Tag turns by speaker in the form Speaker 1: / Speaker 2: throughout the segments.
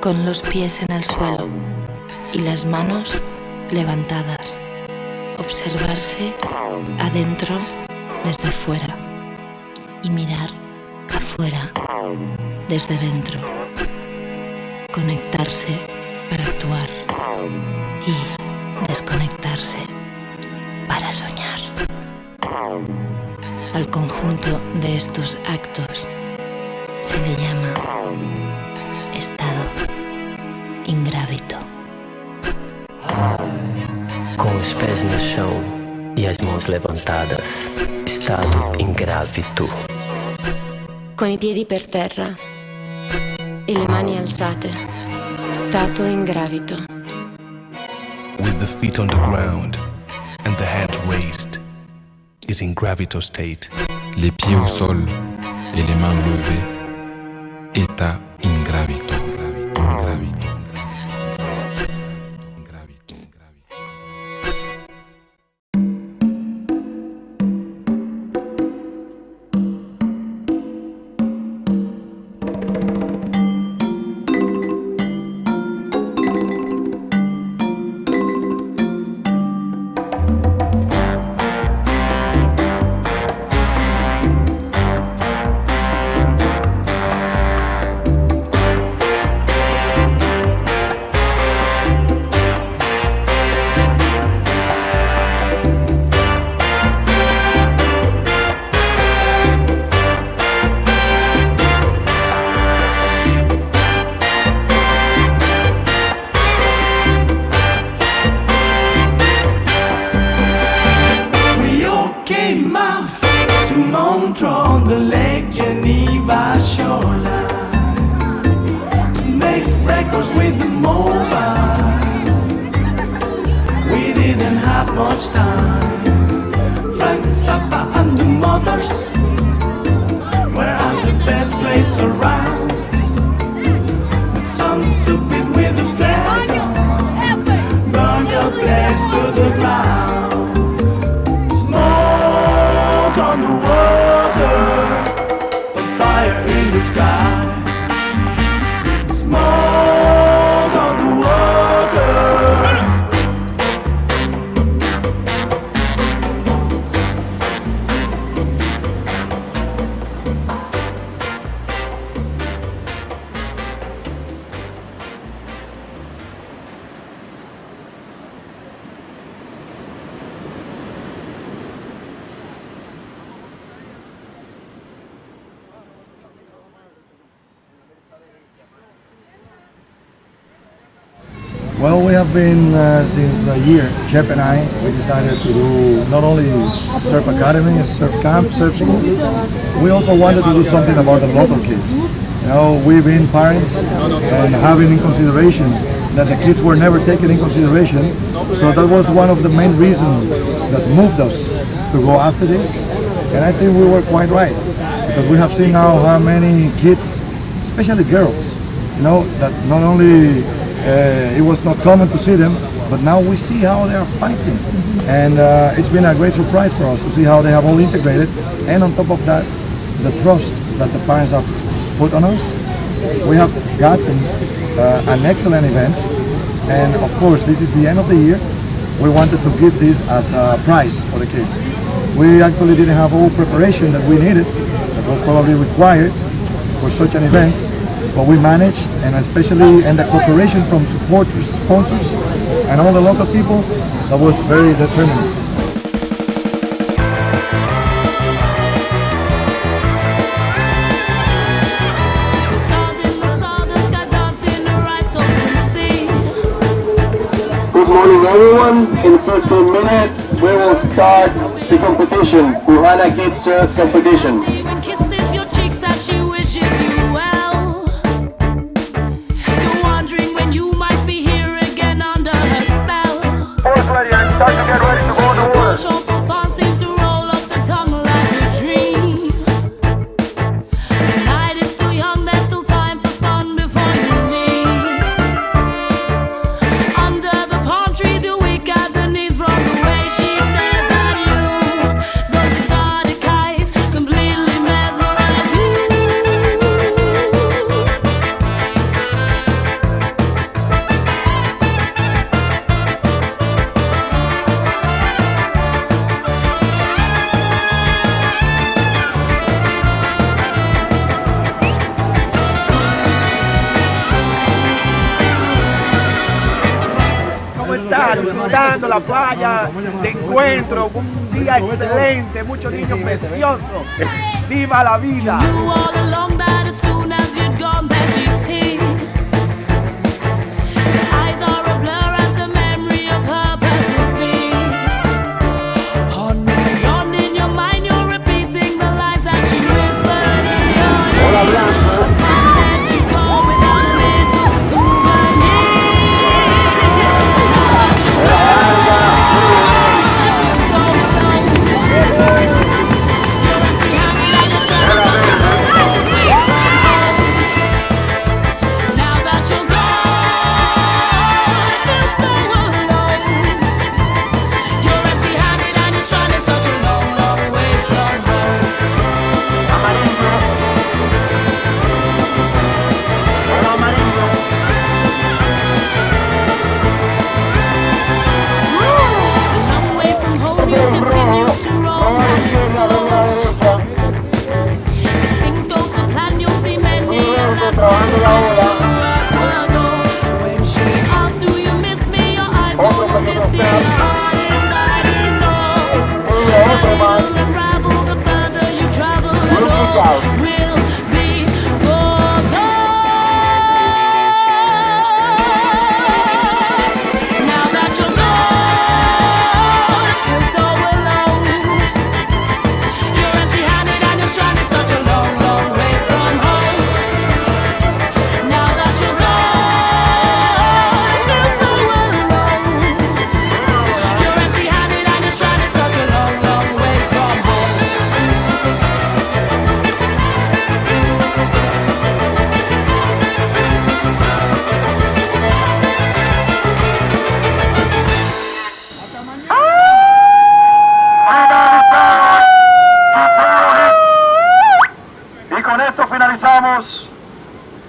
Speaker 1: Con los pies en el suelo y las manos levantadas, observarse adentro desde fuera y mirar afuera desde dentro, conectarse para actuar y desconectarse para soñar. Al conjunto de estos actos se le llama estado ingrávido.
Speaker 2: Com os pés no chão e as mãos levantadas, estado ingrávido.
Speaker 3: Con i piedi per terra e le mani alzate, stato ingravito.
Speaker 4: With the feet on the ground and the head raised, is in gravito state.
Speaker 5: Les pieds au sol et les mains levées, état ingravito. Ingravito.
Speaker 6: On the Lake Geneva shoreline, make records with the mobile. We didn't have much time. Frank Zappa and the Mothers were at the best place around. But some stupid with the flag on burned the place to the ground. Smoke on the water, a fire in the sky. Smoke on the water.
Speaker 7: Well, we have been since a year, Chep and I, we decided to do not only surf academy, surf camp, surf school, we also wanted to do something about the local kids. You know, we've been parents and having in consideration that the kids were never taken in consideration, so that was one of the main reasons that moved us to go after this, and I think we were quite right, because we have seen now how many kids, especially girls, you know, that not only it was not common to see them, but now we see how they are fighting, and it's been a great surprise for us to see how they have all integrated, and on top of that, the trust that the parents have put on us. We have gotten an excellent event, and of course this is the end of the year. We wanted to give this as a prize for the kids. We actually didn't have all preparation that we needed, that was probably required for such an event, but we managed, and especially the cooperation from supporters, sponsors, and all the local people, that was very determined.
Speaker 8: Good morning everyone. In 15 minutes we will start the competition, Pauhana Kids Surf Competition.
Speaker 6: Start to get ready to go to war.
Speaker 9: Seems to roll up the tongue like a dream. The night is still young, there's still time for fun before you leave. Under the palm trees, you're weak at the knees from the way she stands.
Speaker 10: disfrutando la playa de encuentro, un día excelente, muchos niños preciosos. ¡Viva la vida!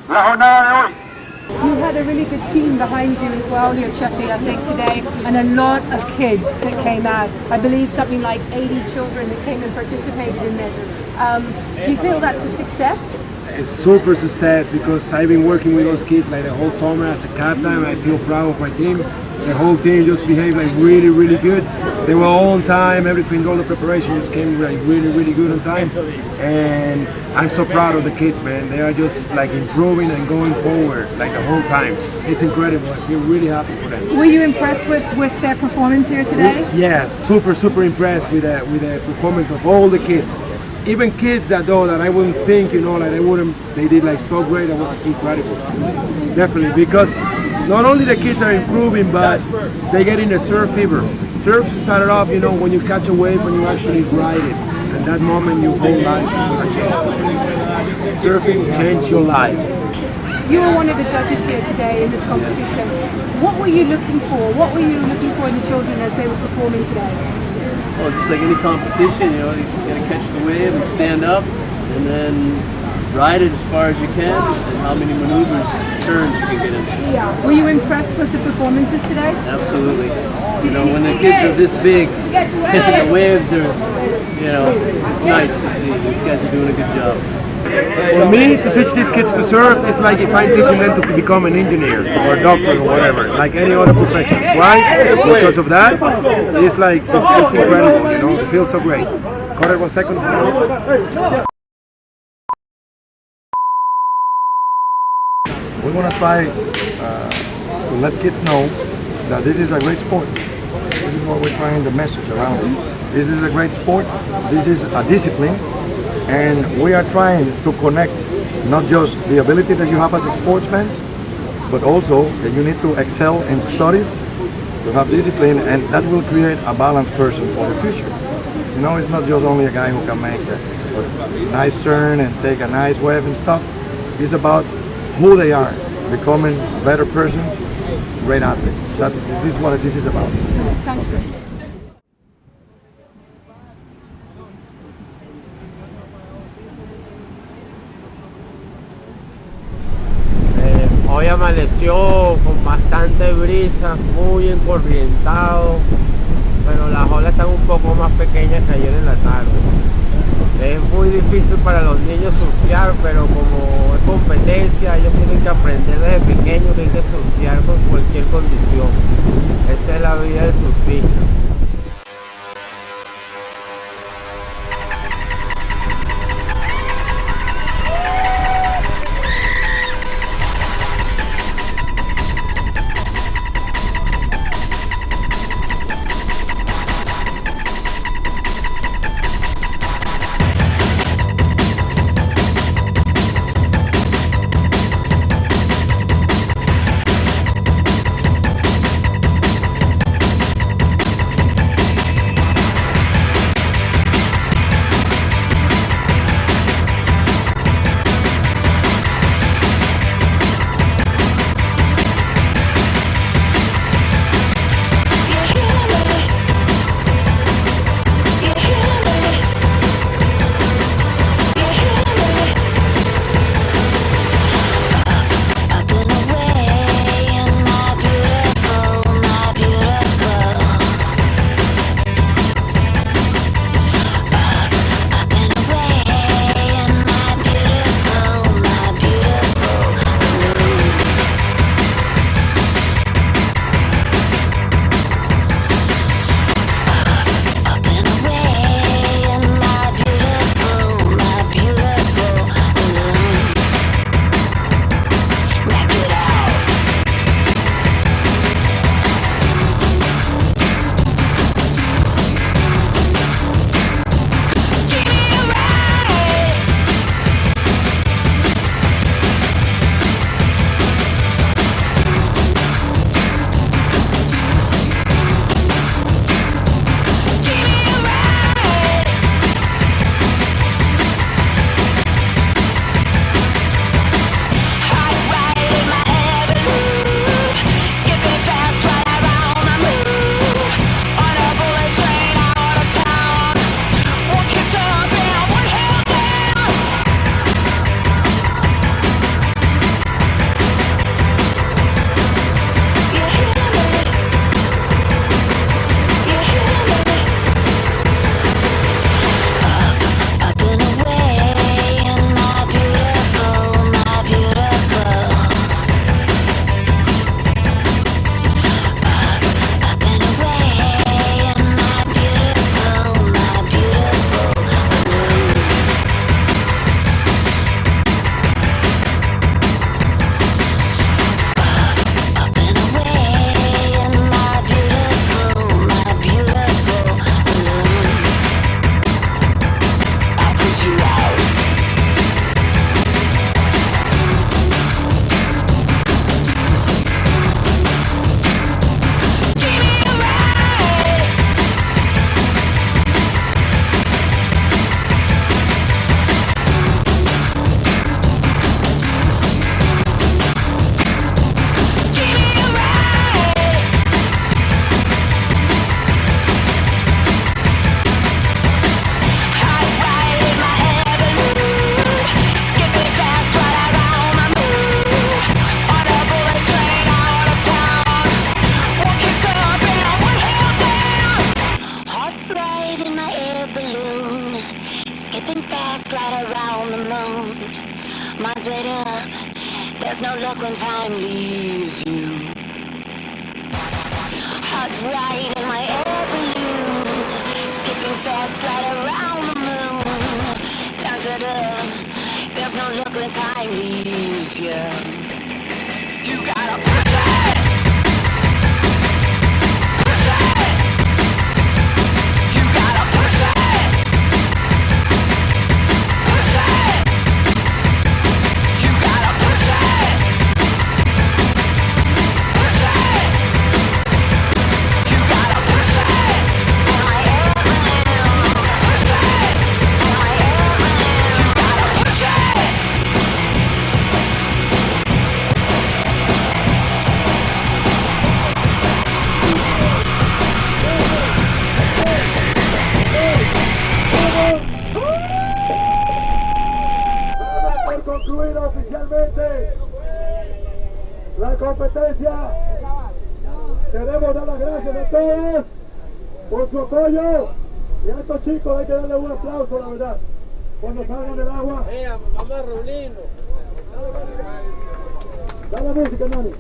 Speaker 8: La jornada de hoy.
Speaker 11: You had a really good team behind you as well here, Chucky, I think, today, and a lot of kids that came out. I believe something like 80 children that came and participated in this. Do you feel that's a success?
Speaker 12: It's super success because I've been working with those kids like the whole summer as a captain. I feel proud of my team. The whole team just behaved like really good. They were all on time, everything, all the preparation just came like really good on time. And I'm so proud of the kids, man. They are just like improving and going forward like the whole time. It's incredible. I feel really happy for them.
Speaker 11: Were you impressed with their performance here today?
Speaker 12: Yeah, super impressed with the performance of all the kids. Even kids that I wouldn't think, like they did like so great. That was incredible. Definitely, because not only the kids are improving, but they get in the surf fever. Surf started off, when you catch a wave and you actually ride it. And that moment your whole life is going to change. Surfing changed your life.
Speaker 11: You were one of the judges here today in this competition. What were you looking for? What were you looking for in the children as they were performing today?
Speaker 13: Well, just like any competition, you gotta catch the wave and stand up, and then ride it as far as you can, and how many maneuvers, turns you can get in.
Speaker 11: Yeah. Were you impressed with the performances today?
Speaker 13: Absolutely. When the kids are this big, the waves are, it's nice to see. You guys are doing a good job.
Speaker 12: For me, to teach these kids to surf is like if I'm teaching them to become an engineer or a doctor or whatever, like any other professions. Why? Because of that, it's like, it's incredible, it feels so great. Hold it 1 second.
Speaker 7: We're going to try to let kids know that this is a great sport. This is what we're trying to message around this. This is a great sport. This is a discipline. And we are trying to connect not just the ability that you have as a sportsman, but also that you need to excel in studies, to have discipline, and that will create a balanced person for the future. It's not just only a guy who can make a nice turn and take a nice wave and stuff. It's about who they are, becoming better persons, great athletes. This is what this is about.
Speaker 11: Thank you.
Speaker 14: Hoy amaneció con bastante brisa, muy encorrientado, pero las olas están un poco más pequeñas que ayer en la tarde. Es muy difícil para los niños surfear, pero como es competencia, ellos tienen que aprender desde pequeños que hay que surfear con cualquier condición. Esa es la vida del surfista.
Speaker 15: There's no luck when time leaves you. Hot ride in my air balloon, skipping fast right around the moon. Down to the, there's no luck when time leaves you. You gotta push it. Push it. You gotta push it. Push it. You gotta push it. Push it. You gotta push it. In my air balloon. Push it. In my air balloon. You gotta push it.
Speaker 7: Por concluir oficialmente la competencia, queremos dar las gracias a todos por su apoyo y a estos chicos hay que darle un aplauso, la verdad.
Speaker 12: Cuando salgan del agua.
Speaker 14: Mira, vamos a reunirnos.
Speaker 12: Dale música, Nani.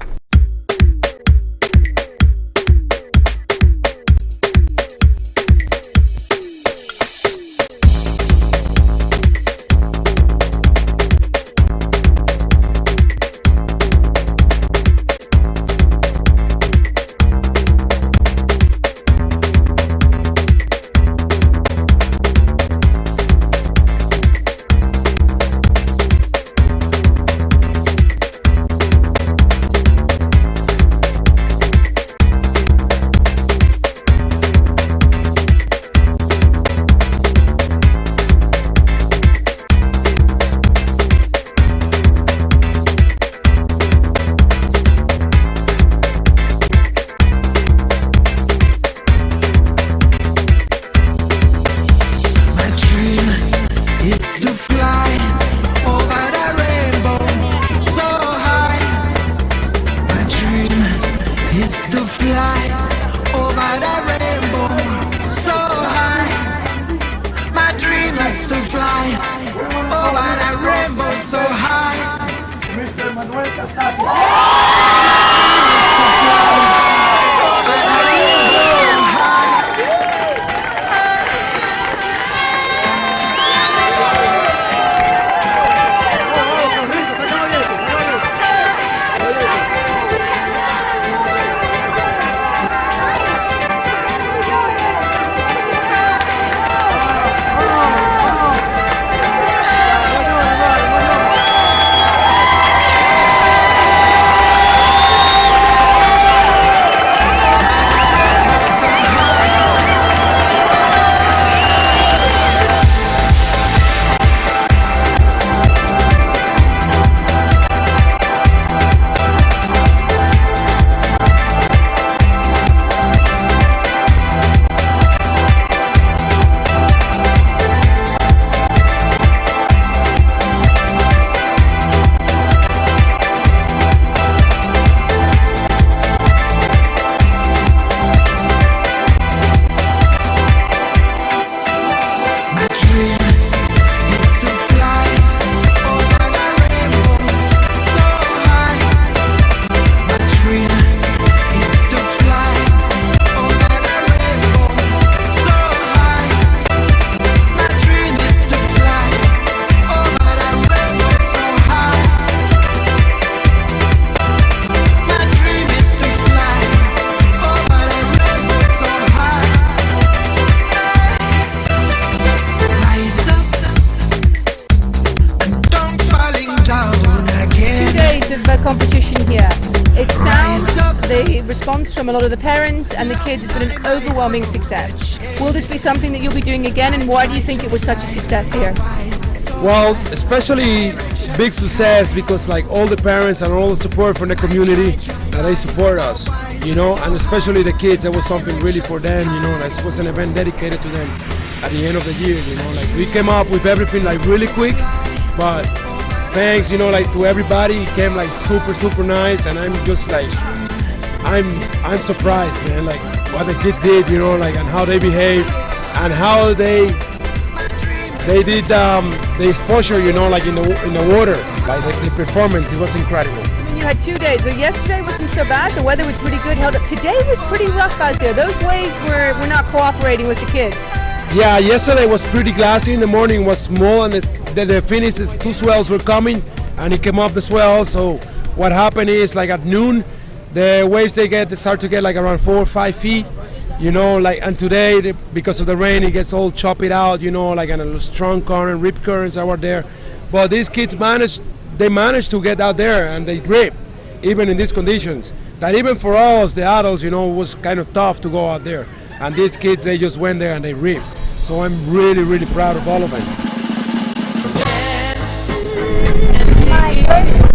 Speaker 11: Competition here. It sounds the response from a lot of the parents and the kids has been an overwhelming success. Will this be something that you'll be doing again, and why do you think it was such a success here?
Speaker 12: Well, especially big success because like all the parents and all the support from the community that they support us, you know, and especially the kids. That was something really for them, you know. Like, it was an event dedicated to them at the end of the year, you know. Like, we came up with everything like really quick, but thanks, you know, like to everybody. It came like super nice, and I'm just like, I'm surprised, man. Like what the kids did, you know, like and how they behaved and how they did the exposure, you know, like in the water, like the performance. It was incredible.
Speaker 11: And you had 2 days. So yesterday wasn't so bad. The weather was pretty good. Held up. Today was pretty rough out there. Those waves were not cooperating with the kids.
Speaker 12: Yeah, yesterday was pretty glassy. In the morning was small, and the finishes, 2 swells were coming, and it came off the swell. So what happened is, like at noon, the waves they start to get like around 4 or 5 feet, you know. Like, and today because of the rain, it gets all chopped out, you know, like, and a strong current, rip currents are there. But these kids managed to get out there, and they rip, even in these conditions. That even for us, the adults, you know, it was kind of tough to go out there. And these kids, they just went there and they ripped. So I'm really proud of all of them.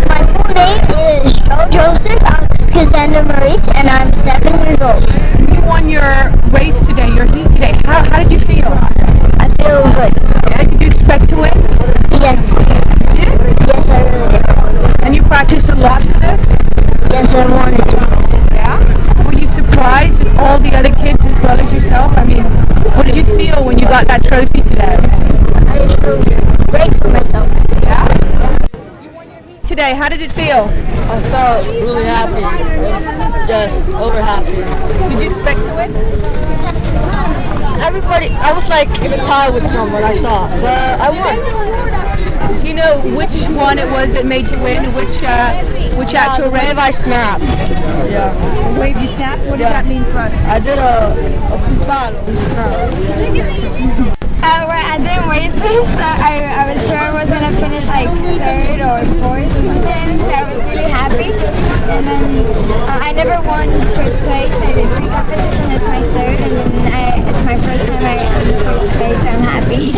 Speaker 16: My full name is Joe Joseph Alexander Maurice, and I'm 7 years old.
Speaker 11: You won your race today, your heat today. How did you feel?
Speaker 16: I feel good.
Speaker 11: Yeah, did you expect to win?
Speaker 16: Yes.
Speaker 11: You did?
Speaker 16: Yes, I really did.
Speaker 11: And you practiced a lot for this?
Speaker 16: Yes, I wanted to.
Speaker 11: Yeah? Were you surprised at all the other kids as well as yourself? I mean, what did you feel when you got that trophy today?
Speaker 16: I just feel
Speaker 11: How did it feel?
Speaker 17: I felt really happy. I was just over happy.
Speaker 11: Did you expect to win?
Speaker 17: Everybody, I was like in a tie with someone, I thought, but I won.
Speaker 11: Do you know which one it was that made you win? Which actual wave?
Speaker 17: Wave I snapped. Yeah.
Speaker 11: The wave you snapped? What does that mean for us?
Speaker 17: I did a snap.
Speaker 16: Right, I didn't wait this. I was sure I was gonna finish like third or fourth something, so I was really happy. And then I never won first place. I did three competition. It's my third, and then it's my first time I'm in first place, so I'm happy.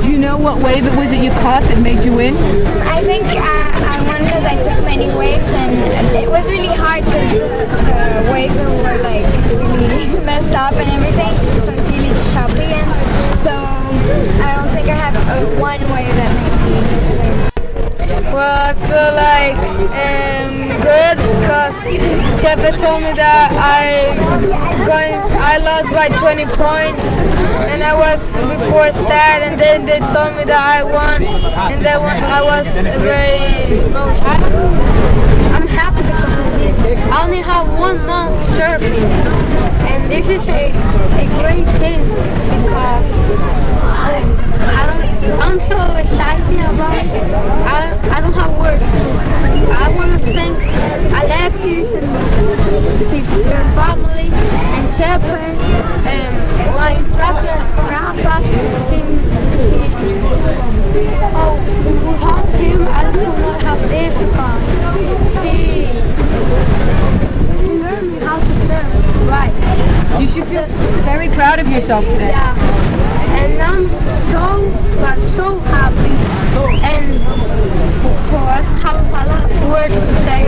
Speaker 11: Do you know what wave it was that you caught that made you win?
Speaker 16: I think I won because I took many waves, and it was really hard because the waves were like really messed up and everything. So it's really choppy, and so I don't think I have one wave that made me win.
Speaker 18: Well, I feel like good because Chepe told me that I lost by 20 points, and I was before sad, and then they told me that I won, and then I was very emotional.
Speaker 19: I'm happy because I only have 1 month surfing, and this is a great thing because I'm so excited about it. I don't have words. I want to thank Alexis and your family and Chepe and my instructor, Grandpa. Without him, I don't know how this because he learned me how to surf right.
Speaker 11: You should feel very proud of yourself today.
Speaker 19: Yeah. And I'm so happy, and I have a lot of words to say.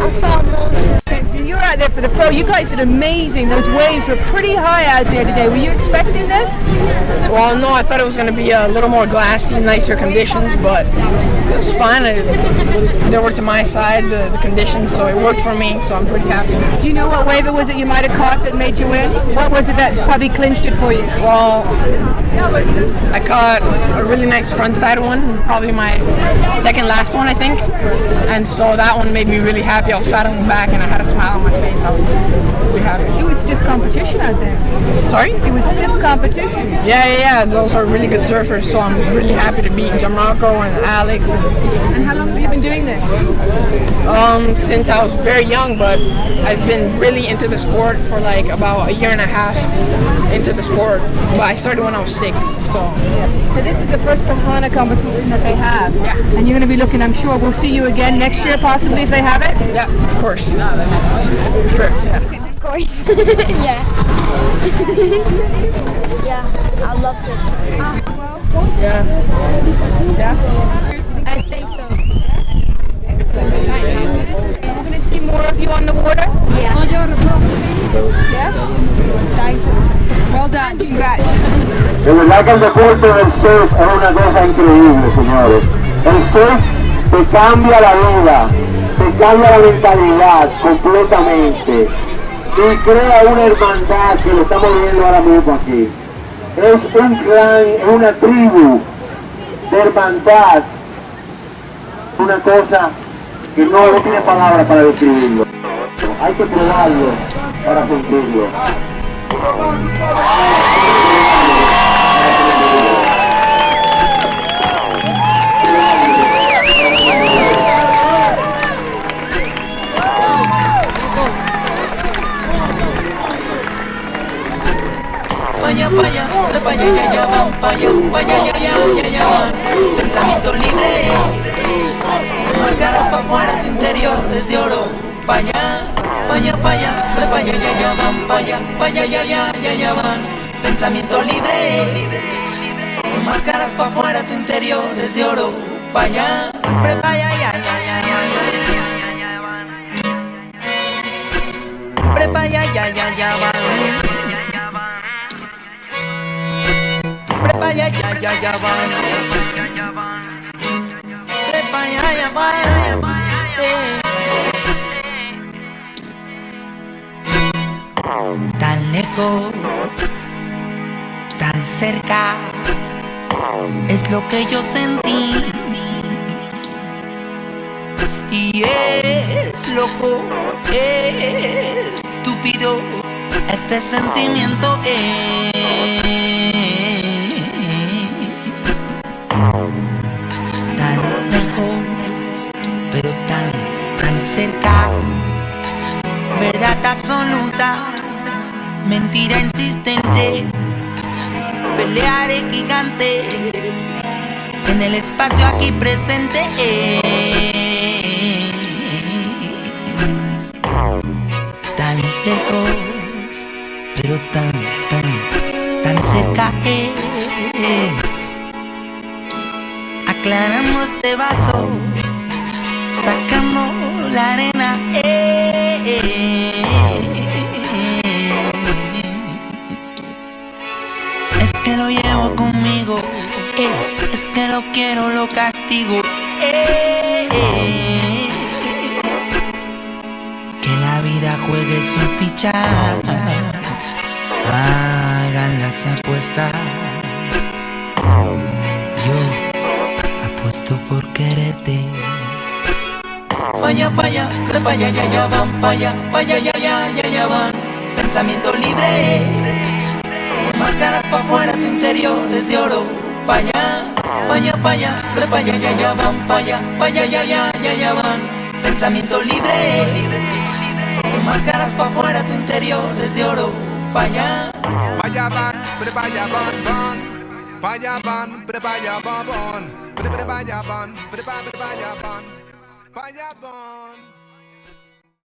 Speaker 19: I'm so emotional.
Speaker 11: You're out there for the pro. You guys did amazing. Those waves were pretty high out there today. Were you expecting this?
Speaker 20: Well, no, I thought it was going to be a little more glassy, nicer conditions, but it was fine. They were to my side, the conditions, so it worked for me, so I'm pretty happy.
Speaker 11: Do you know what wave it was that you might have caught that made you win? What was it that probably clinched it for you?
Speaker 20: Well, I caught a really nice frontside one, probably my second last one, I think, and so that one made me really happy. I was flat on the back and I had a smile on my face. I was really happy.
Speaker 11: It was stiff competition out there.
Speaker 20: Sorry?
Speaker 11: It was stiff competition.
Speaker 20: Yeah. Those are really good surfers, so I'm really happy to beat Gianmarco and Alex.
Speaker 11: And how long have you been doing this?
Speaker 20: Since I was very young, but I've been really into the sport for like about a year and a half into the sport. But I started when I was 6, so.
Speaker 11: So this is the first Pauhana competition that they have.
Speaker 20: Yeah.
Speaker 11: And you're going to be looking, I'm sure, we'll see you again next year possibly if they have it?
Speaker 20: Yeah, of course. Sure. Yeah.
Speaker 16: Of course. Yeah. Yeah, I loved it.
Speaker 11: Yeah.
Speaker 16: Yeah? I think so.
Speaker 11: We're going to see more of you on the water?
Speaker 16: Yeah.
Speaker 11: Yeah? Thanks. Well done, congrats.
Speaker 8: De verdad que el deporte del surf es una cosa increíble, señores. El surf te cambia la vida, te cambia la mentalidad completamente y crea una hermandad que lo estamos viendo ahora mismo aquí. Es un clan, es una tribu de hermandad, una cosa que no tiene palabras para describirlo. Hay que probarlo para sentirlo.
Speaker 21: Ya van, ya van. Pensamiento libre, máscaras pa' afuera, tu interior desde oro. Pa' allá, ya van, ya van. Pensamiento libre, máscaras pa' afuera, tu interior desde oro. Pa' allá, prepa ya van. Prepa ya van. Prepa ya van. Tan lejos, tan cerca, es lo que yo sentí. Y es loco, es estúpido este sentimiento tan lejos, pero tan cerca. Verdad absoluta, mentira insistente. Pelea de gigantes en el espacio aquí presente. Tan lejos, pero tan cerca es. Aclarando este vaso, sacando la arena. Es que lo llevo conmigo, es que lo quiero, lo castigo. Que la vida juegue su ficha, hagan las apuestas. Yo apuesto por quererte. Vaya, vaya, ya van, vaya, ya van. Pensamiento libre, máscaras pa' afuera, tu interior es de oro. Vaya, ya van, vaya, ya van. Pensamiento libre, máscaras pa' afuera, tu interior es de oro. Vaya,
Speaker 1: vaya van, vaya van. Vaya van, vaya van. Vaya van, vaya van. Vaya van.